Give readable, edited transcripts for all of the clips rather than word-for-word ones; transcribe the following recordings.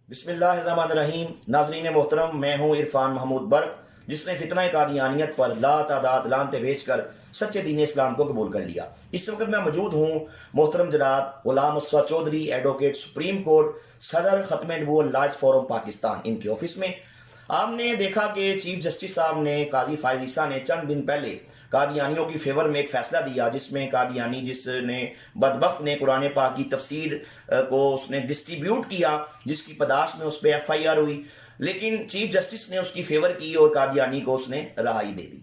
بسم اللہ الرحمن الرحیم. ناظرین محترم، میں ہوں عرفان محمود برق، جس نے فتنہ قادیانیت پر لا تعداد لانتیں بھیج کر سچے دین اسلام کو قبول کر لیا. اس وقت میں موجود ہوں محترم جناب غلام اسود چودھری، ایڈوکیٹ سپریم کورٹ، صدر ختم نبوت لارڈز فورم پاکستان، ان کے آفس میں. آپ نے دیکھا کہ چیف جسٹس صاحب نے، قاضی فائز عیسیٰ نے چند دن پہلے قادیانیوں کی فیور میں ایک فیصلہ دیا، جس میں قادیانی جس نے بدبخت نے قرآن پاک کی تفسیر کو اس نے ڈسٹریبیوٹ کیا، جس کی پداش میں اس پہ ایف آئی آر ہوئی، لیکن چیف جسٹس نے اس کی فیور کی اور قادیانی کو اس نے رہائی دے دی.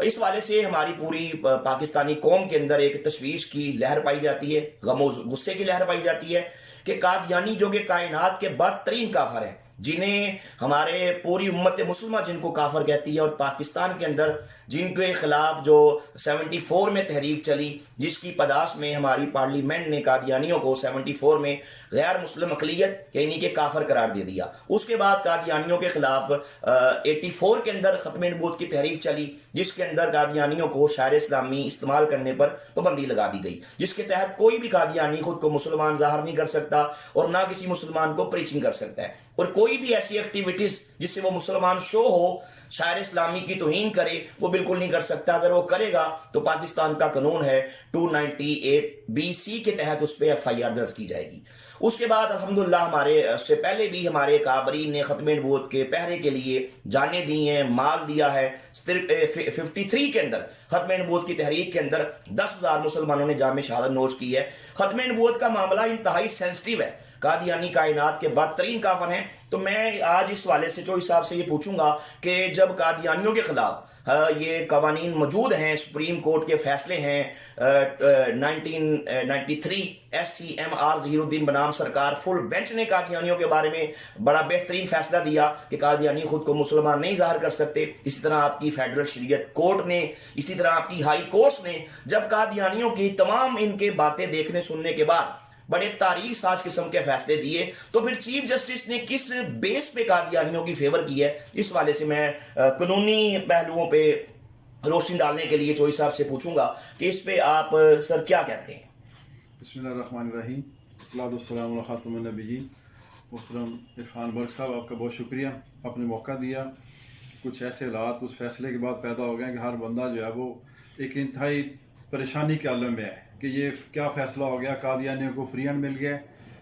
اس والے سے ہماری پوری پاکستانی قوم کے اندر ایک تشویش کی لہر پائی جاتی ہے، غم و غصے کی لہر پائی جاتی ہے کہ قادیانی جو کہ کائنات کے بدترین کافر ہیں، جنہیں ہمارے پوری امت مسلمہ جن کو کافر کہتی ہے، اور پاکستان کے اندر جن کے خلاف جو 74 میں تحریک چلی، جس کی پداش میں ہماری پارلیمنٹ نے قادیانیوں کو 74 میں غیر مسلم اقلیت یعنی کہ کافر قرار دے دیا. اس کے بعد قادیانیوں کے خلاف 84 کے اندر ختم نبوت کی تحریک چلی، جس کے اندر قادیانیوں کو شعر اسلامی استعمال کرنے پر پابندی لگا دی گئی، جس کے تحت کوئی بھی قادیانی خود کو مسلمان ظاہر نہیں کر سکتا اور نہ کسی مسلمان کو پریچنگ کر سکتا ہے، اور کوئی بھی ایسی ایکٹیویٹیز جس سے وہ مسلمان شو ہو، شاعر اسلامی کی توہین کرے، وہ بالکل نہیں کر سکتا. اگر وہ کرے گا تو پاکستان کا قانون ہے 298BC کے تحت اس پہ ایف آئی آر درج کی جائے گی. اس کے بعد الحمدللہ ہمارے سے پہلے بھی ہمارے کابرین نے ختم نبوت کے پہرے کے لیے جانیں دی ہیں، مال دیا ہے. 53 کے اندر ختم نبوت کی تحریک کے اندر 10,000 مسلمانوں نے جام شہادت نوش کی ہے. ختم نبوت کا معاملہ انتہائی سینسٹیو ہے، قادیانی کائنات کے بدترین کافر ہیں. تو میں آج اس والے سے چوئی صاحب سے یہ پوچھوں گا کہ جب قادیانیوں کے خلاف یہ قوانین موجود ہیں، سپریم کورٹ کے فیصلے ہیں، 1993 SCMR ظہیر الدین بنام سرکار فل بینچ نے قادیانیوں کے بارے میں بڑا بہترین فیصلہ دیا کہ قادیانی خود کو مسلمان نہیں ظاہر کر سکتے. اسی طرح آپ کی فیڈرل شریعت کورٹ نے، اسی طرح آپ کی ہائی کورٹس نے، جب قادیانیوں کی تمام ان کے باتیں دیکھنے سننے کے بعد بڑے تاریخ ساز قسم کے فیصلے دیے، تو پھر چیف جسٹس نے کس بیس پہ قادیانیوں کی فیور کی ہے؟ اس والے سے میں قانونی پہلوؤں پہ روشنی ڈالنے کے لیے چوئی صاحب سے پوچھوں گا کہ اس پہ آپ سر کیا کہتے ہیں؟ بسم اللہ الرحمن الرحیم. الصلاۃ والسلام علی خاتم النبیین. محترم عرفان برق صاحب، آپ کا بہت شکریہ، آپ نے موقع دیا. کچھ ایسے حالات اس فیصلے کے بعد پیدا ہو گئے کہ ہر بندہ جو ہے وہ ایک انتہائی پریشانی کے عالم میں ہے کہ یہ کیا فیصلہ ہو گیا. قادیانیوں کو فری ہینڈ مل گیا،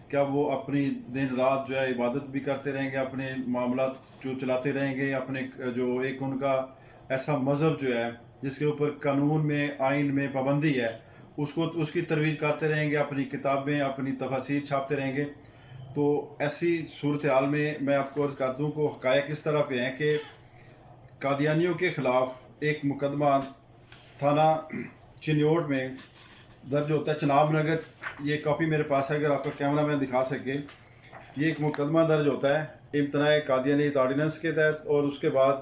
کیا وہ اپنی دن رات جو ہے عبادت بھی کرتے رہیں گے، اپنے معاملات جو چلاتے رہیں گے، اپنے جو ایک ان کا ایسا مذہب جو ہے جس کے اوپر قانون میں، آئین میں پابندی ہے، اس کی ترویج کرتے رہیں گے، اپنی کتابیں، اپنی تفاسیر چھاپتے رہیں گے. تو ایسی صورتحال میں آپ کو عرض کر دوں کہ حقائق اس طرح پہ ہیں کہ قادیانیوں کے خلاف ایک مقدمہ تھانہ چنیوٹ میں درج ہوتا ہے، چناب نگر. یہ کاپی میرے پاس ہے، اگر آپ کا کیمرہ مین دکھا سکے. یہ ایک مقدمہ درج ہوتا ہے امتناع قادیانیت آرڈیننس کے تحت، اور اس کے بعد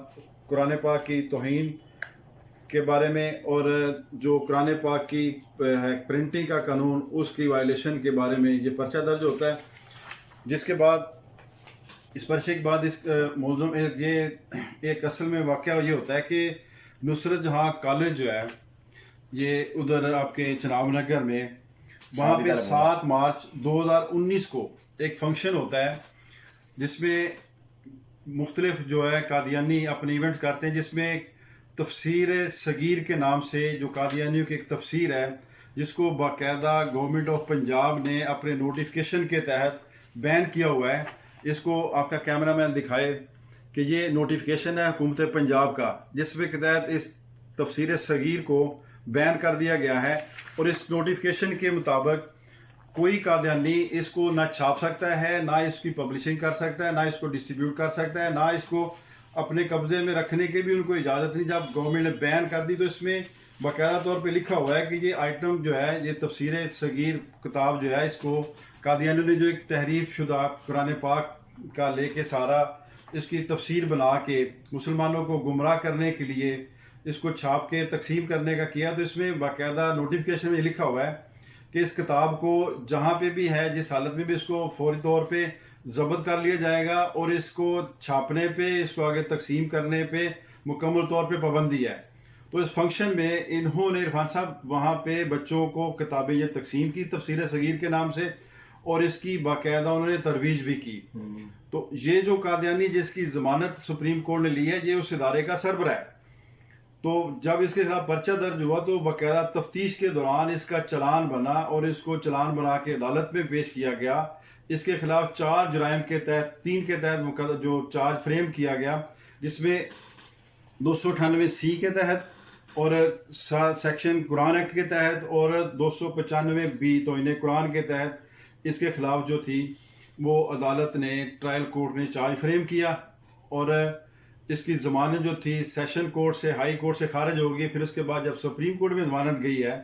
قرآن پاک کی توہین کے بارے میں، اور جو قرآن پاک کی پرنٹنگ کا قانون اس کی وائلیشن کے بارے میں یہ پرچہ درج ہوتا ہے. جس کے بعد اس پرچے کے بعد اس ملزم یہ ایک اصل میں واقعہ یہ ہوتا ہے کہ نصرت جہاں کالج جو ہے یہ ادھر آپ کے چناب نگر میں، وہاں پہ 7 مارچ 2019 کو ایک فنکشن ہوتا ہے جس میں مختلف جو ہے قادیانی اپنے ایونٹ کرتے ہیں، جس میں تفسیر صغیر کے نام سے جو قادیانیوں کی ایک تفسیر ہے، جس کو باقاعدہ گورنمنٹ آف پنجاب نے اپنے نوٹیفکیشن کے تحت بین کیا ہوا ہے. اس کو آپ کا کیمرہ مین دکھائے کہ یہ نوٹیفکیشن ہے حکومت پنجاب کا، جس کے تحت اس تفسیر صغیر کو بین کر دیا گیا ہے. اور اس نوٹیفکیشن کے مطابق کوئی قادیانی اس کو نہ چھاپ سکتا ہے، نہ اس کی پبلشنگ کر سکتا ہے، نہ اس کو ڈسٹریبیوٹ کر سکتا ہے، نہ اس کو اپنے قبضے میں رکھنے کی بھی ان کو اجازت نہیں. جب گورنمنٹ نے بین کر دی تو اس میں باقاعدہ طور پہ لکھا ہوا ہے کہ یہ آئٹم جو ہے، یہ تفسیر صغیر کتاب جو ہے، اس کو قادیانیوں نے جو ایک تحریف شدہ قرآن پاک کا لے کے سارا اس کی تفسیر بنا کے مسلمانوں کو گمراہ کرنے کے لیے اس کو چھاپ کے تقسیم کرنے کا کیا. تو اس میں باقاعدہ نوٹیفکیشن میں لکھا ہوا ہے کہ اس کتاب کو جہاں پہ بھی ہے، جس حالت میں بھی، اس کو فوری طور پہ ضبط کر لیا جائے گا، اور اس کو چھاپنے پہ، اس کو آگے تقسیم کرنے پہ مکمل طور پہ پابندی ہے. تو اس فنکشن میں انہوں نے، عرفان صاحب، وہاں پہ بچوں کو کتابیں یہ تقسیم کی تفسیر صغیر کے نام سے، اور اس کی باقاعدہ انہوں نے ترویج بھی کی. تو یہ جو قادیانی جس کی ضمانت سپریم کورٹ نے لی ہے یہ اس ادارے کا سربراہ ہے. تو جب اس کے خلاف پرچہ درج ہوا تو باقاعدہ تفتیش کے دوران اس کا چلان بنا اور اس کو چلان بنا کے عدالت میں پیش کیا گیا. اس کے خلاف 4 جرائم کے تحت 3 کے تحت جو چارج فریم کیا گیا، جس میں 298C کے تحت اور سیکشن قرآن ایکٹ کے تحت اور 295B توہین قرآن کے تحت اس کے خلاف جو تھی وہ عدالت نے ٹرائل کورٹ نے چارج فریم کیا. اور اس کی ضمانت جو تھی سیشن کورٹ سے ہائی کورٹ سے خارج ہو گئی. پھر اس کے بعد جب سپریم کورٹ میں ضمانت گئی ہے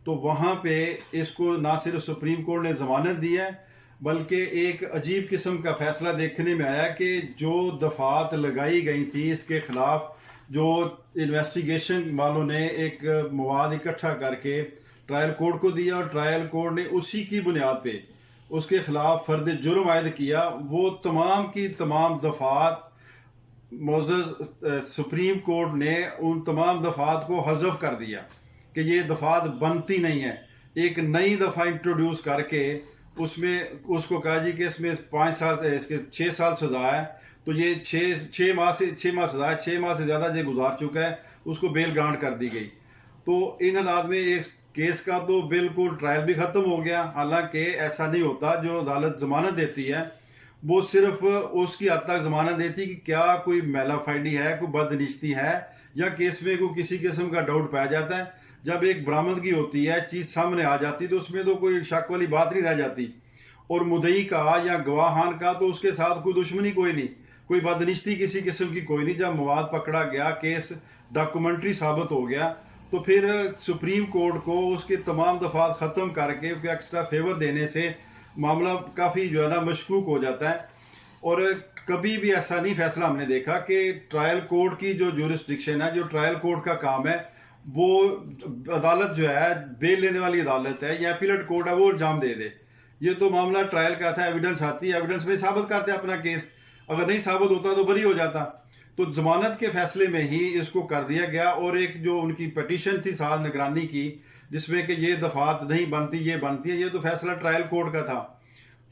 تو وہاں پہ اس کو نہ صرف سپریم کورٹ نے ضمانت دی ہے بلکہ ایک عجیب قسم کا فیصلہ دیکھنے میں آیا کہ جو دفعات لگائی گئی تھی اس کے خلاف جو انویسٹیگیشن والوں نے ایک مواد اکٹھا کر کے ٹرائل کورٹ کو دیا اور ٹرائل کورٹ نے اسی کی بنیاد پہ اس کے خلاف فرد جرم عائد کیا. وہ تمام کی تمام دفعات معزز سپریم کورٹ نے ان تمام دفعات کو حذف کر دیا کہ یہ دفعات بنتی نہیں ہیں. ایک نئی دفعہ انٹروڈیوس کر کے اس میں اس کو کہا جی کہ اس میں 5 سال اس کے 6 سال سزا ہے تو یہ 6 ماہ سزا ہے، 6 ماہ سے زیادہ یہ گزار چکا ہے، اس کو بیل گرانٹ کر دی گئی. تو ان حالات میں اس کیس کا تو بالکل ٹرائل بھی ختم ہو گیا. حالانکہ ایسا نہیں ہوتا. جو عدالت ضمانت دیتی ہے وہ صرف اس کی حد تک ضمانت دیتی کہ کیا کوئی میلا فائڈی ہے، کوئی بدنشتی ہے یا کیس میں کوئی کسی قسم کا ڈاؤٹ پایا جاتا ہے. جب ایک برآمدگی ہوتی ہے، چیز سامنے آ جاتی تو اس میں تو کوئی شک والی بات نہیں رہ جاتی. اور مدعی کا یا گواہان کا تو اس کے ساتھ کوئی دشمنی کوئی نہیں، کوئی بدنشتی کسی قسم کی کوئی نہیں. جب مواد پکڑا گیا، کیس ڈاکومنٹری ثابت ہو گیا تو پھر سپریم کورٹ کو اس کے تمام دفعات ختم کر کے ایکسٹرا فیور دینے سے معاملہ کافی جو ہے نا مشکوک ہو جاتا ہے. اور کبھی بھی ایسا نہیں فیصلہ ہم نے دیکھا کہ ٹرائل کورٹ کی جو جورسڈکشن ہے، جو ٹرائل کورٹ کا کام ہے، وہ عدالت جو ہے بیل لینے والی عدالت ہے یا اپیلٹ کورٹ ہے وہ انجام دے دے. یہ تو معاملہ ٹرائل کا تھا. ایویڈنس آتی ہے، ایویڈنس میں ثابت کرتے اپنا کیس. اگر نہیں ثابت ہوتا تو بری ہو جاتا. تو ضمانت کے فیصلے میں ہی اس کو کر دیا گیا. اور ایک جو ان کی پٹیشن تھی سعاد نگرانی کی جس میں کہ یہ دفعات نہیں بنتی یہ بنتی ہے، یہ تو فیصلہ ٹرائل کورٹ کا تھا.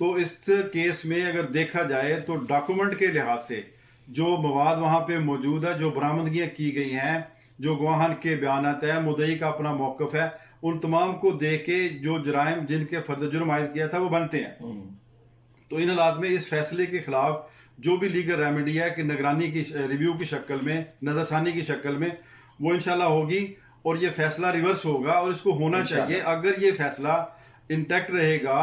تو اس کیس میں اگر دیکھا جائے تو ڈاکومنٹ کے لحاظ سے جو مواد وہاں پہ موجود ہے، جو برآمدگیاں کی گئی ہیں، جو گواہان کے بیانات ہیں، مدعی کا اپنا موقف ہے، ان تمام کو دیکھ کے جو جرائم جن کے فرد جرم عائد کیا تھا وہ بنتے ہیں. تو ان حالات میں اس فیصلے کے خلاف جو بھی لیگل ریمیڈی ہے کہ نگرانی کی ریویو کی شکل میں، نظر ثانی کی شکل میں، وہ انشاءاللہ ہوگی اور یہ فیصلہ ریورس ہوگا. اور اس کو ہونا چاہیے. اگر یہ فیصلہ انٹیکٹ رہے گا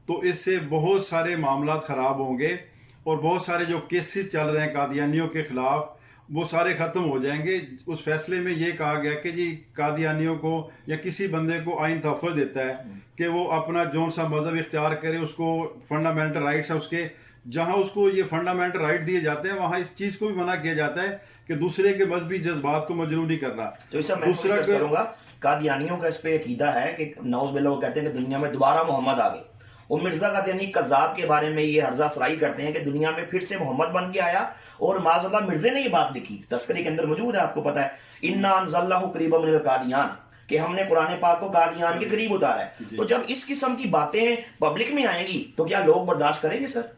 تو اس سے بہت سارے معاملات خراب ہوں گے اور بہت سارے جو کیسز چل رہے ہیں قادیانیوں کے خلاف وہ سارے ختم ہو جائیں گے. اس فیصلے میں یہ کہا گیا کہ جی قادیانیوں کو یا کسی بندے کو آئین تحفظ دیتا ہے کہ وہ اپنا جون سا مذہب اختیار کرے. اس کو فنڈامنٹل رائٹس ہے اس کے، جہاں اس کو یہ فنڈامنٹل رائٹ دیے جاتے ہیں وہاں اس چیز کو بھی منع کیا جاتا ہے کہ دوسرے کے مذہبی جذبات کو مجروح نہیں کرنا. دوسرا کروں گا قادیانیوں کا اس پہ عقیدہ ہے کہ نعوذ باللہ وہ کہتے ہیں کہ دنیا میں دوبارہ محمد آ گئے. وہ مرزا قادیانی کذاب کے بارے میں یہ ہرزہ سرائی کرتے ہیں کہ دنیا میں پھر سے محمد بن کے آیا. اور معاذ اللہ مرزے نے یہ بات لکھی، تذکرے کے اندر موجود ہے، آپ کو پتا ہے انا انزلناہ قریبا من القادیان، کہ ہم نے قرآن پاک کو قادیان کے قریب اتارا ہے. تو جب اس قسم کی باتیں پبلک میں آئیں گی تو کیا لوگ برداشت کریں گے؟ سر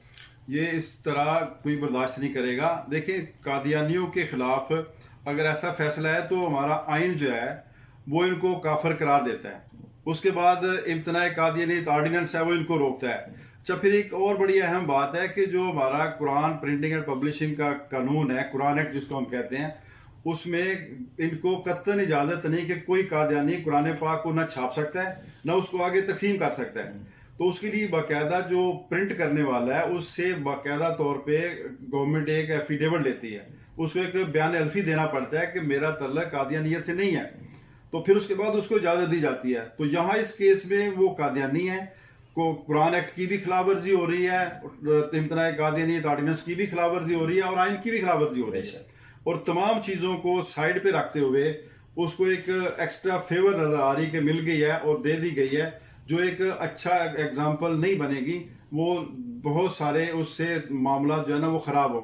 یہ اس طرح کوئی برداشت نہیں کرے گا. دیکھیں قادیانیوں کے خلاف اگر ایسا فیصلہ ہے تو ہمارا آئین جو ہے وہ ان کو کافر قرار دیتا ہے. اس کے بعد امتناع قادیانیت آرڈیننس ہے وہ ان کو روکتا ہے. اچھا، پھر ایک اور بڑی اہم بات ہے کہ جو ہمارا قرآن پرنٹنگ اینڈ پبلشنگ کا قانون ہے، قرآن ایکٹ جس کو ہم کہتے ہیں، اس میں ان کو قطعاً اجازت نہیں کہ کوئی قادیانی قرآن پاک کو نہ چھاپ سکتا ہے نہ اس کو آگے تقسیم کر سکتا ہے. تو اس کے لیے باقاعدہ جو پرنٹ کرنے والا ہے اس سے باقاعدہ طور پہ گورنمنٹ ایک ایفیڈیوٹ لیتی ہے، اس کو ایک بیان الفی دینا پڑتا ہے کہ میرا تعلق قادیانیت سے نہیں ہے. تو پھر اس کے بعد اس کو اجازت دی جاتی ہے. تو یہاں اس کیس میں وہ قادیانی ہے، کو قرآن ایکٹ کی بھی خلاف ورزی ہو رہی ہے، امتناع قادیانیت آرڈیننس کی بھی خلاف ورزی ہو رہی ہے اور آئین کی بھی خلاف ورزی ہو رہی ہے. اور تمام چیزوں کو سائڈ پہ رکھتے ہوئے اس کو ایک ایکسٹرا فیور نظر آ رہی کہ مل گئی ہے اور دے دی گئی ہے، جو ایک اچھا ایگزامپل نہیں بنے گی. وہ بہت سارے اس سے معاملات جو ہے نا وہ خراب ہو